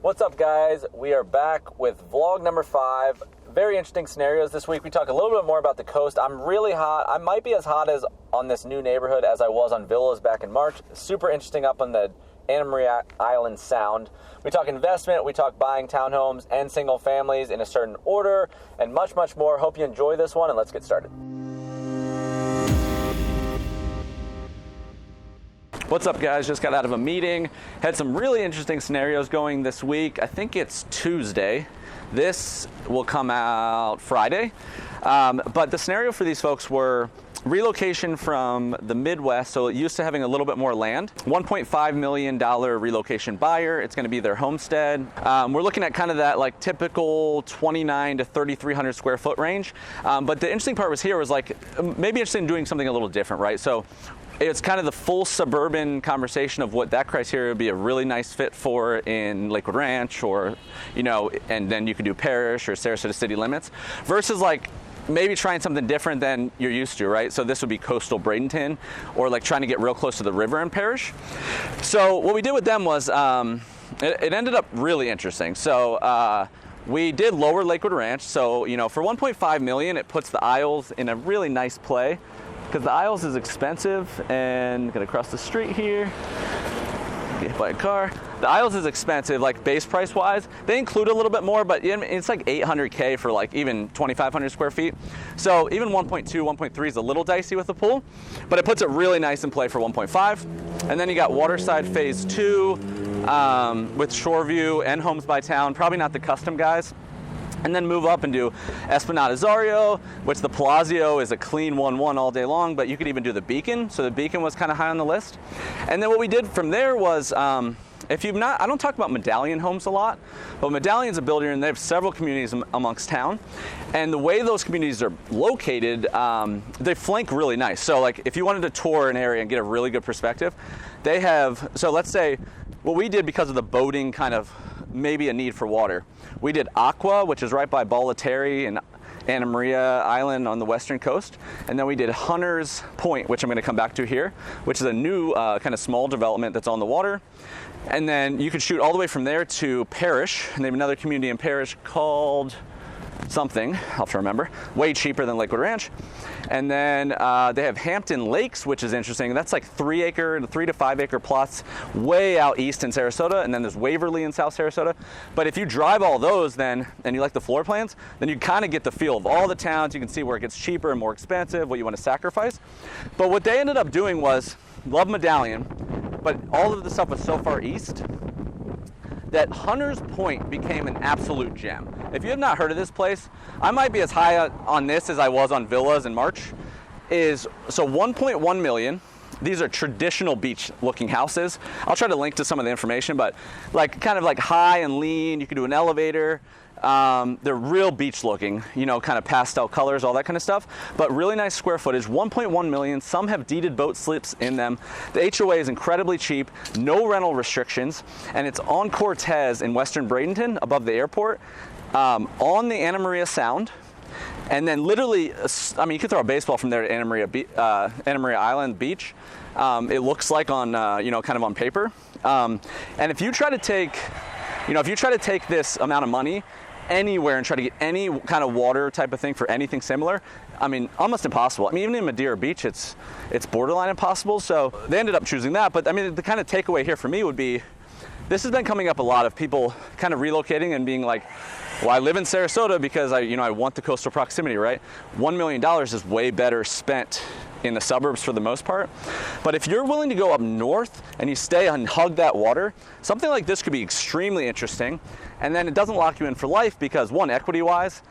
What's up, guys? We are back with vlog number 5. Very interesting scenarios this week. We talk a little bit more about the coast. I'm really hot. I might be as hot as on this new neighborhood as I was on villas back in March. Super interesting up on the Anna Maria Island Sound. We talk investment, we talk buying townhomes and single families in a certain order, and much, much more. Hope you enjoy this one, and let's get started. What's up, guys? Just got out of a meeting. Had some really interesting scenarios going this week. I think it's Tuesday. This will come out Friday. But the scenario for these folks were relocation from the Midwest, so used to having a little bit more land. $1.5 million relocation buyer. It's going to be their homestead. We're looking at kind of that like typical 29 to 3,300 square foot range. But the interesting part was like maybe interested in doing something a little different, right? So it's kind of the full suburban conversation of what that criteria would be a really nice fit for in Lakewood Ranch, or, you know, and then you could do Parish or Sarasota city limits, versus like maybe trying something different than you're used to, right? So this would be coastal Bradenton, or like trying to get real close to the river in Parish. So what we did with them was, it ended up really interesting. So we did lower Lakewood Ranch. So, you know, for 1.5 million, it puts the Isles in a really nice play, because the Isles is expensive, and gonna cross the street here, get hit by a car. The Isles is expensive, like base price wise. They include a little bit more, but it's like 800K for like even 2,500 square feet. So even 1.2, 1.3 is a little dicey with the pool, but it puts it really nice in play for 1.5. And then you got Waterside Phase 2 with shore view and homes by town, probably not the custom guys. And then move up and do Esplanade Azario, which the Palazzo is a clean 1-1 all day long, but you could even do the Beacon. So the Beacon was kind of high on the list. And then what we did from there was, if you've not, I don't talk about Medallion homes a lot, but Medallion's a builder and they have several communities amongst town. And the way those communities are located, they flank really nice. So like if you wanted to tour an area and get a really good perspective, they have, so let's say what we did because of the boating kind of maybe a need for water. We did Aqua, which is right by Bolletary and Anna Maria Island on the western coast. And then we did Hunter's Point, which I'm going to come back to here, which is a new kind of small development that's on the water. And then you could shoot all the way from there to Parish, and they have another community in Parish called something, I'll have to remember, way cheaper than Lakewood Ranch. And then they have Hampton Lakes, which is interesting. That's like 3 to 5 acre plots way out east in Sarasota, and then there's Waverly in South Sarasota. But if you drive all those then, and you like the floor plans, then you kind of get the feel of all the towns. You can see where it gets cheaper and more expensive, what you want to sacrifice. But what they ended up doing was, love Medallion, but all of the stuff was so far east that Hunter's Point became an absolute gem. If you have not heard of this place, I might be as high on this as I was on villas in March. So 1.1 million. These are traditional beach looking houses. I'll try to link to some of the information, but like kind of like high and lean. You can do an elevator. They're real beach looking, you know, kind of pastel colors, all that kind of stuff, but really nice square footage, 1.1 million. Some have deeded boat slips in them. The HOA is incredibly cheap, no rental restrictions, and it's on Cortez in Western Bradenton above the airport, on the Anna Maria Sound. And then literally, I mean, you could throw a baseball from there to Anna Maria Island Beach. It looks like on, you know, kind of on paper. And if you try to take, you know, if you try to take this amount of money anywhere and try to get any kind of water type of thing for anything similar, I mean, almost impossible. I mean, even in Madeira Beach, it's borderline impossible. So they ended up choosing that. But I mean, the kind of takeaway here for me would be, this has been coming up a lot of people kind of relocating and being like, well, I live in Sarasota because I want the coastal proximity, right? $1 million is way better spent in the suburbs for the most part. But if you're willing to go up north and you stay and hug that water, something like this could be extremely interesting. And then it doesn't lock you in for life because, one, equity-wise,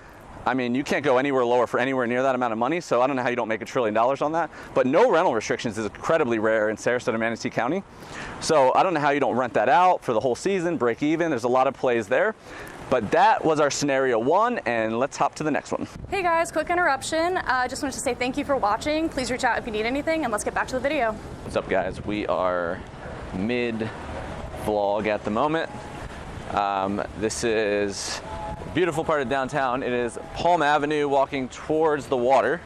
I mean, you can't go anywhere lower for anywhere near that amount of money, so I don't know how you don't make $1 trillion on that. But no rental restrictions is incredibly rare in Sarasota, Manatee County. So I don't know how you don't rent that out for the whole season, break even. There's a lot of plays there. But that was our scenario 1, and let's hop to the next one. Hey guys, quick interruption. Just wanted to say thank you for watching. Please reach out if you need anything, and let's get back to the video. What's up, guys? We are mid-vlog at the moment. This is a beautiful part of downtown. It is Palm Avenue walking towards the water.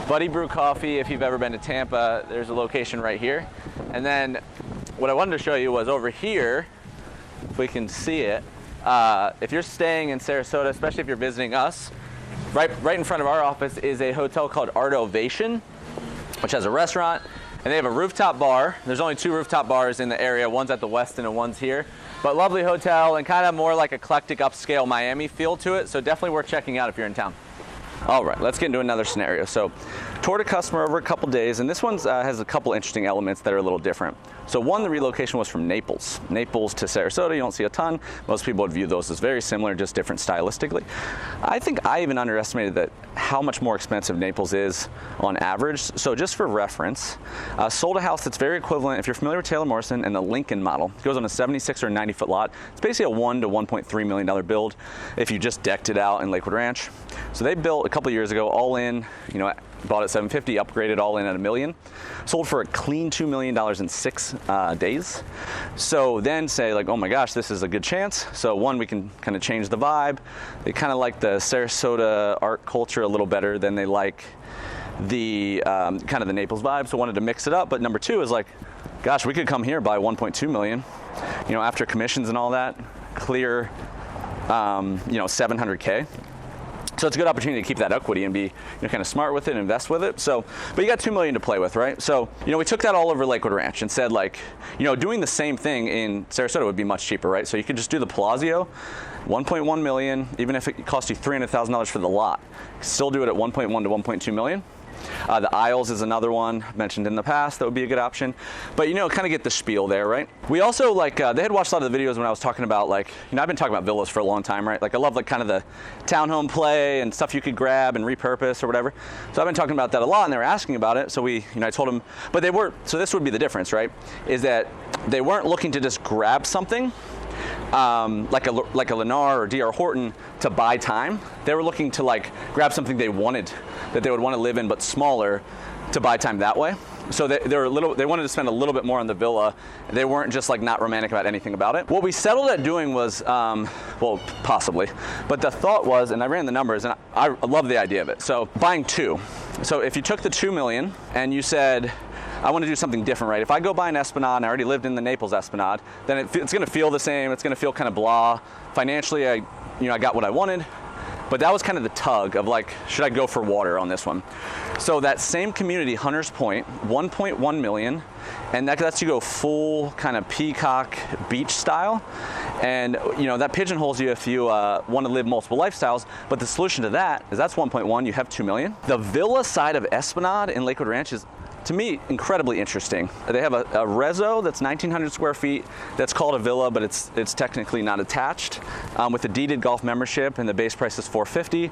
Buddy Brew Coffee, if you've ever been to Tampa, there's a location right here. And then what I wanted to show you was over here, if we can see it, if you're staying in Sarasota, especially if you're visiting us, right in front of our office is a hotel called Relocation, which has a restaurant, and they have a rooftop bar. There's only 2 rooftop bars in the area. One's at the Westin and one's here. But lovely hotel and kind of more like eclectic upscale Miami feel to it. So definitely worth checking out if you're in town. All right, let's get into another scenario. So toured a customer over a couple days, and this one has a couple interesting elements that are a little different. So one, the relocation was from Naples to Sarasota. You don't see a ton. Most people would view those as very similar, just different stylistically. I think I even underestimated that how much more expensive Naples is on average. So just for reference, sold a house that's very equivalent, if you're familiar with Taylor Morrison and the Lincoln model. It goes on a 76 or 90 foot lot. It's basically a $1 to $1.3 million build if you just decked it out in Lakewood Ranch. So they built a couple years ago, all in, bought at $750, upgraded all in at $1 million. Sold for a clean $2 million in 6 days. So then say like, oh my gosh, this is a good chance. So one, we can kind of change the vibe. They kind of like the Sarasota art culture a little better than they like the kind of the Naples vibe. So wanted to mix it up. But number 2 is like, gosh, we could come here buy 1.2 million, after commissions and all that, clear, 700K. So it's a good opportunity to keep that equity and be kind of smart with it, invest with it. So, but you got $2 million to play with, right? So, we took that all over Lakewood Ranch and said like, doing the same thing in Sarasota would be much cheaper, right? So you could just do the Palazzo, 1.1 million, even if it cost you $300,000 for the lot, still do it at 1.1 to 1.2 million. The Isles is another one mentioned in the past that would be a good option, but kind of get the spiel there, right? We also they had watched a lot of the videos when I was talking about I've been talking about villas for a long time, right? I love kind of the townhome play and stuff you could grab and repurpose or whatever. So I've been talking about that a lot, and they were asking about it. So I told them, but they weren't. So this would be the difference, right? Is that they weren't looking to just grab something. Like a Lennar or D.R. Horton to buy time. They were looking to grab something they wanted, that they would want to live in but smaller, to buy time that way. So they wanted to spend a little bit more on the villa. They weren't just not romantic about anything about it. What we settled at doing was, possibly, but the thought was, and I ran the numbers, and I love the idea of it. So buying 2. So if you took the 2 million and you said, I want to do something different, right? If I go buy an Esplanade and I already lived in the Naples Esplanade, then it's going to feel the same. It's going to feel kind of blah. Financially, I got what I wanted, but that was kind of the tug of should I go for water on this one? So that same community, Hunters Point, 1.1 million, and that lets you go full kind of peacock beach style. And that pigeonholes you if you want to live multiple lifestyles. But the solution to that is that's 1.1, you have 2 million. The villa side of Esplanade in Lakewood Ranch is, to me, incredibly interesting. They have a rezo that's 1,900 square feet. That's called a villa, but it's technically not attached, with a deeded golf membership, and the base price is $450.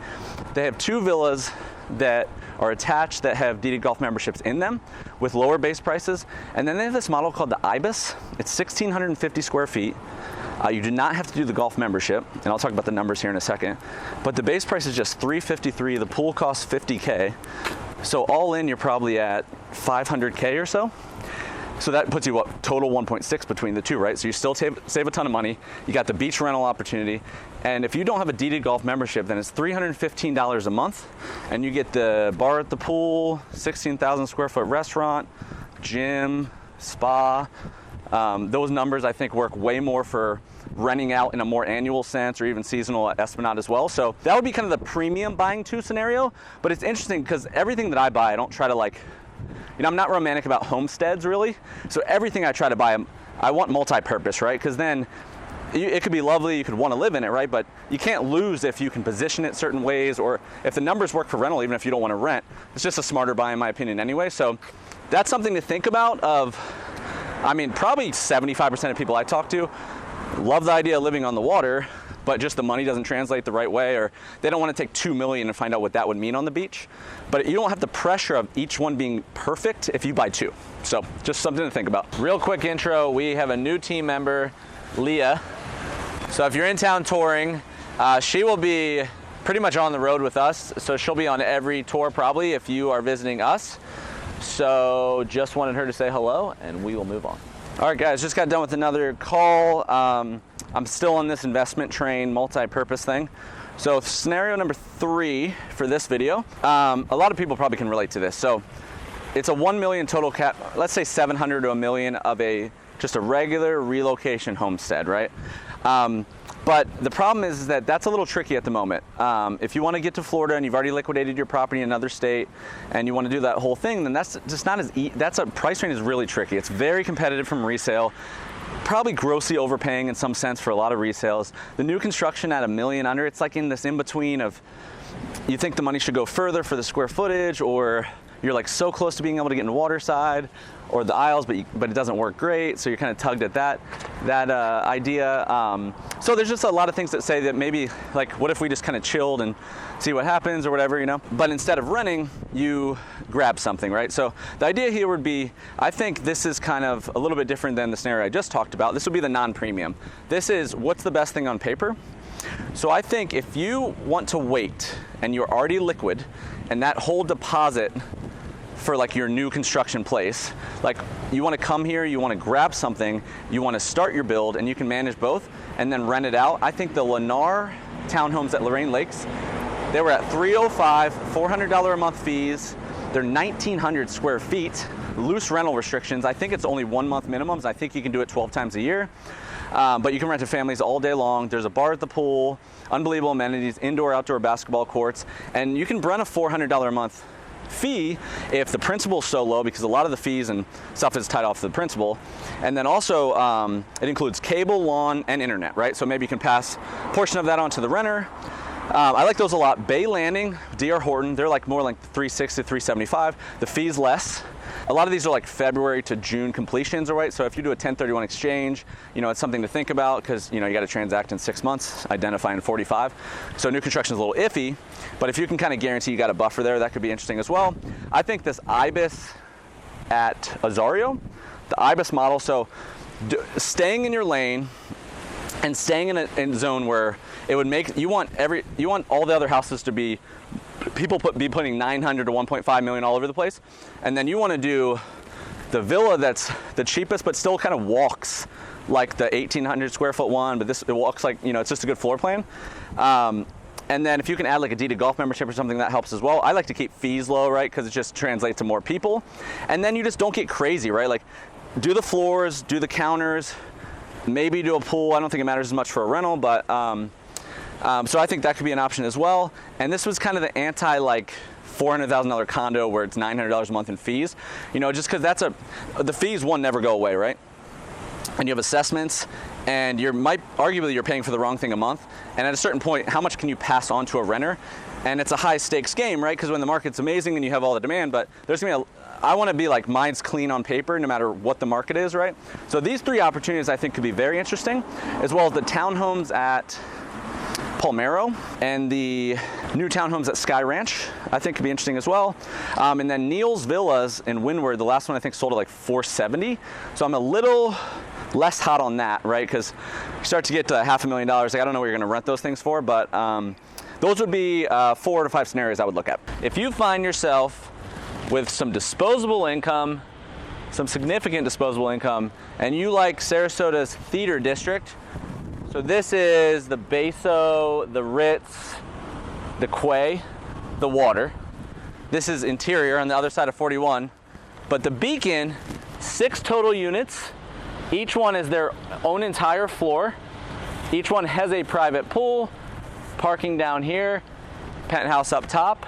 They have 2 villas that are attached that have deeded golf memberships in them with lower base prices. And then they have this model called the Ibis. It's 1,650 square feet. You do not have to do the golf membership, and I'll talk about the numbers here in a second. But the base price is just $353. The pool costs $50K. So all in, you're probably at $500K or so. So that puts you total 1.6 between the two, right? So you still save a ton of money. You got the beach rental opportunity. And if you don't have a deeded golf membership, then it's $315 a month. And you get the bar at the pool, 16,000 square foot restaurant, gym, spa. Those numbers, I think, work way more for renting out in a more annual sense or even seasonal at Esplanade as well. So that would be kind of the premium buying 2 scenario. But it's interesting because everything that I buy, I don't try to I'm not romantic about homesteads really. So everything I try to buy, I want multi-purpose, right? Because then it could be lovely, you could want to live in it, right? But you can't lose if you can position it certain ways, or if the numbers work for rental, even if you don't want to rent. It's just a smarter buy in my opinion anyway. So that's something to think about. Probably 75% of people I talk to love the idea of living on the water, but just the money doesn't translate the right way, or they don't want to take $2 million and find out what that would mean on the beach. But you don't have the pressure of each one being perfect if you buy 2. So just something to think about. Real quick intro, we have a new team member, Leah. So if you're in town touring, she will be pretty much on the road with us. So she'll be on every tour probably if you are visiting us. So just wanted her to say hello, and we will move on. All right, guys, just got done with another call. I'm still on this investment train, multi-purpose thing. So scenario number 3 for this video, a lot of people probably can relate to this. So it's a 1 million total cap, let's say 700 to $1 million of a just a regular relocation homestead, right? But the problem is that that's a little tricky at the moment. If you want to get to Florida and you've already liquidated your property in another state and you want to do that whole thing, then that's just not as that's a price range is really tricky. It's very competitive from resale, probably grossly overpaying in some sense for a lot of resales. The new construction at $1 million under, it's like in this in between of you think the money should go further for the square footage, or you're like so close to being able to get into Waterside or the Isles, but it doesn't work great, so you're kind of tugged at that idea. So there's just a lot of things that say that maybe, like, what if we just kind of chilled and see what happens or whatever, you know? But instead of renting, you grab something, right? So the idea here would be, I think this is kind of a little bit different than the scenario I just talked about. This would be the non-premium. This is what's the best thing on paper. So I think if you want to wait and you're already liquid, and that whole deposit for like your new construction place, like you want to come here, you want to grab something, you want to start your build, and you can manage both and then rent it out. I think the Lennar townhomes at Lorraine Lakes, they were at $305, $400 a month fees. They're 1,900 square feet, loose rental restrictions. I think it's only 1 month minimums. I think you can do it 12 times a year. But you can rent to families all day long. There's a bar at the pool, unbelievable amenities, indoor, outdoor basketball courts, and you can rent a $400 a month fee if the principal's so low, because a lot of the fees and stuff is tied off the principal. And then also it includes cable, lawn, and internet, right? So maybe you can pass a portion of that on to the renter. I like those a lot. Bay Landing, D.R. Horton, they're like more like $360, $375. The fee's less. A lot of these are like February to June completions, right? So if you do a 1031 exchange, you know, it's something to think about, because, you know, you got to transact in 6 months, identify in 45. So new construction is a little iffy, but if you can kind of guarantee you got a buffer there, that could be interesting as well. I think this IBIS at Azario, the IBIS model, so staying in your lane and staying in a zone where it would make, you want all the other houses to be, be putting 900 to 1.5 million all over the place, and then you want to do the villa that's the cheapest but still kind of walks like the 1,800 square foot one, but it walks like, you know, it's just a good floor plan. And then if you can add like a deeded golf membership or something, that helps as well. I like to keep fees low, right, because it just translates to more people. And then you just don't get crazy, right? Like, do the floors, do the counters, maybe do a pool. I don't think it matters as much for a rental, but so I think that could be an option as well. And this was kind of the anti like $400,000 condo where it's $900 a month in fees, you know, just because the fees never go away, right? And you have assessments, and arguably you're paying for the wrong thing a month. And at a certain point, how much can you pass on to a renter? And it's a high stakes game, right? Because when the market's amazing and you have all the demand, but there's gonna be I want to be like, mine's clean on paper no matter what the market is, right? So these three opportunities I think could be very interesting, as well as the townhomes at Palmero and the new townhomes at Sky Ranch, I think could be interesting as well. And then Neil's Villas in Windward, the last one I think sold at like $470. So I'm a little less hot on that, right? Because you start to get to $500,000, like I don't know what you're gonna rent those things for, but those would be 4 to 5 scenarios I would look at. If you find yourself with some disposable income, some significant disposable income, and you like Sarasota's theater district, so this is the Beso, the Ritz, the Quay, the Water. This is interior on the other side of 41. But the Beacon, 6 total units. Each one is their own entire floor. Each one has a private pool, parking down here, penthouse up top.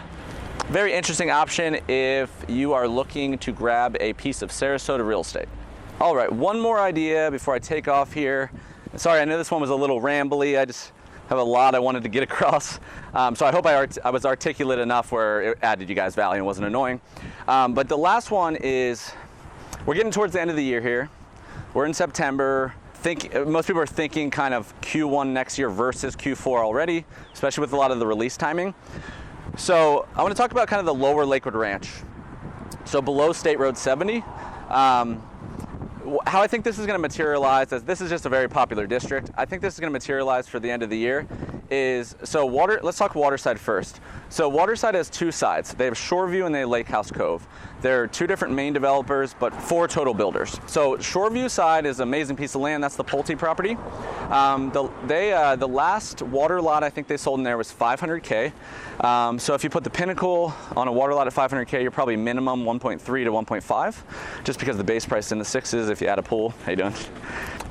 Very interesting option if you are looking to grab a piece of Sarasota real estate. All right, one more idea before I take off here. Sorry, I know this one was a little rambly. I just have a lot I wanted to get across. So I hope I was articulate enough where it added you guys value and wasn't annoying. But the last one is, we're getting towards the end of the year here. We're in September. Most people are thinking kind of Q1 next year versus Q4 already, especially with a lot of the release timing. So I want to talk about kind of the lower Lakewood Ranch. So below State Road 70. How I think this is going to materialize, as this is just a very popular district, I think this is going to materialize for the end of the year, is, let's talk Waterside first. So Waterside has two sides. They have Shoreview and they have Lake House Cove. They're two different main developers, but 4 total builders. So Shoreview side is an amazing piece of land. That's the Pulte property. The last water lot I think they sold in there was $500K. So if you put the Pinnacle on a water lot at $500K, you're probably minimum 1.3 to 1.5, just because the base price is in the 6s if you add a pool. How you doing?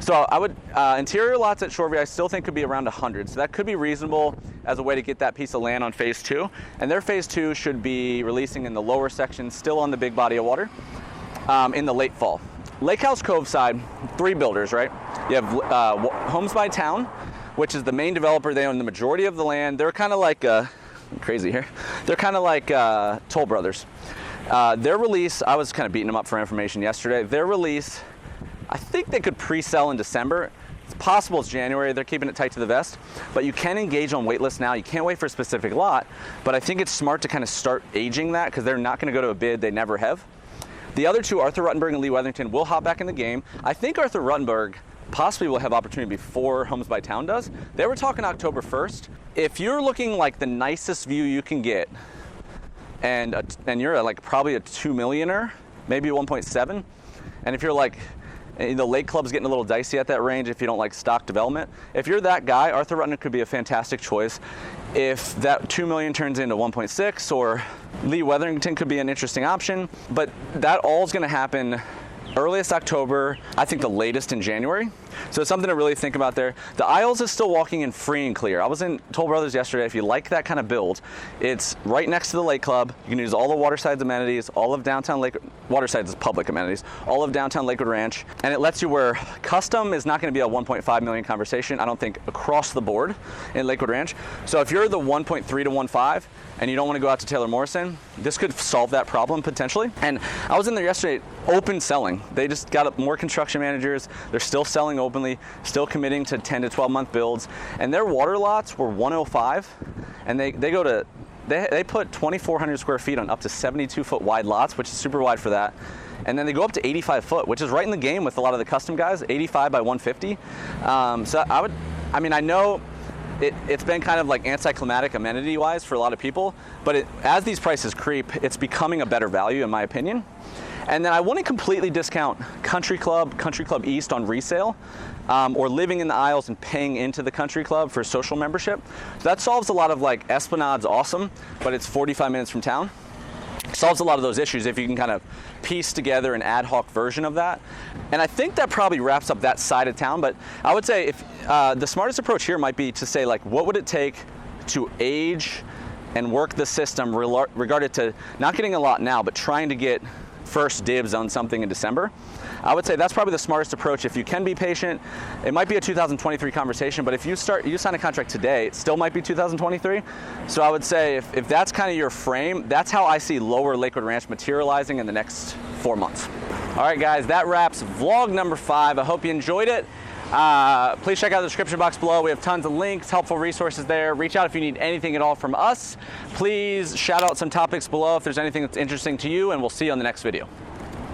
So I would, interior lots at Shoreview I still think could be around 100. So that could be reasonable as a way to get that piece of land on phase 2. And their phase 2 should be releasing in the lower section, still on the big body of water, in the late fall. Lake House Cove side, 3 builders, right? You have Homes by Town, which is the main developer. They own the majority of the land. They're kind of like, crazy here. They're kind of like Toll Brothers. Their release, I was kind of beating them up for information yesterday. Their release, I think they could pre-sell in December. It's possible it's January. They're keeping it tight to the vest, but you can engage on wait list now. You can't wait for a specific lot, but I think it's smart to kind of start aging that because they're not going to go to a bid they never have. The other 2, Arthur Ruttenberg and Lee Weatherington, will hop back in the game. I think Arthur Ruttenberg possibly will have opportunity before Homes by Town does. They were talking October 1st. If you're looking like the nicest view you can get, and you're like probably a 2 millionaire, maybe 1.7, and if you're like, the Lake Club's getting a little dicey at that range if you don't like stock development. If you're that guy, Arthur Ruttenberg could be a fantastic choice. If that 2 million turns into 1.6, or Lee Weatherington could be an interesting option, but that all is going to happen earliest October, I think the latest in January. So it's something to really think about there. The Isles is still walking in free and clear. I was in Toll Brothers yesterday. If you like that kind of build, it's right next to the Lake Club. You can use all the Waterside's amenities, all of downtown Lakewood. Waterside's public amenities, all of downtown Lakewood Ranch, and it lets you where custom is not going to be a 1.5 million conversation, I don't think, across the board in Lakewood Ranch. So if you're the 1.3 to 1.5 and you don't want to go out to Taylor Morrison, this could solve that problem potentially. And I was in there yesterday, open selling. They just got more construction managers. They're still selling openly, still committing to 10 to 12 month builds. And their water lots were 105, and they put 2,400 square feet on up to 72-foot wide lots, which is super wide for that. And then they go up to 85 foot, which is right in the game with a lot of the custom guys, 85 by 150. So I know it's been kind of like anticlimactic amenity-wise for a lot of people, but as these prices creep, it's becoming a better value in my opinion. And then I wouldn't completely discount Country Club East on resale, or living in the Isles and paying into the Country Club for social membership. So that solves a lot of like Esplanade's awesome, but it's 45 minutes from town. Solves a lot of those issues if you can kind of piece together an ad hoc version of that. And I think that probably wraps up that side of town, but I would say if the smartest approach here might be to say like, what would it take to age and work the system regarded to not getting a lot now, but trying to get first dibs on something in December. I would say that's probably the smartest approach. If you can be patient, it might be a 2023 conversation, but if you sign a contract today, it still might be 2023. So I would say if that's kind of your frame, that's how I see lower Lakewood Ranch materializing in the next 4 months. All right, guys, that wraps vlog number 5. I hope you enjoyed it. Please check out the description box below. We have tons of links, helpful resources there. Reach out if you need anything at all from us. Please shout out some topics below if there's anything that's interesting to you, and we'll see you on the next video.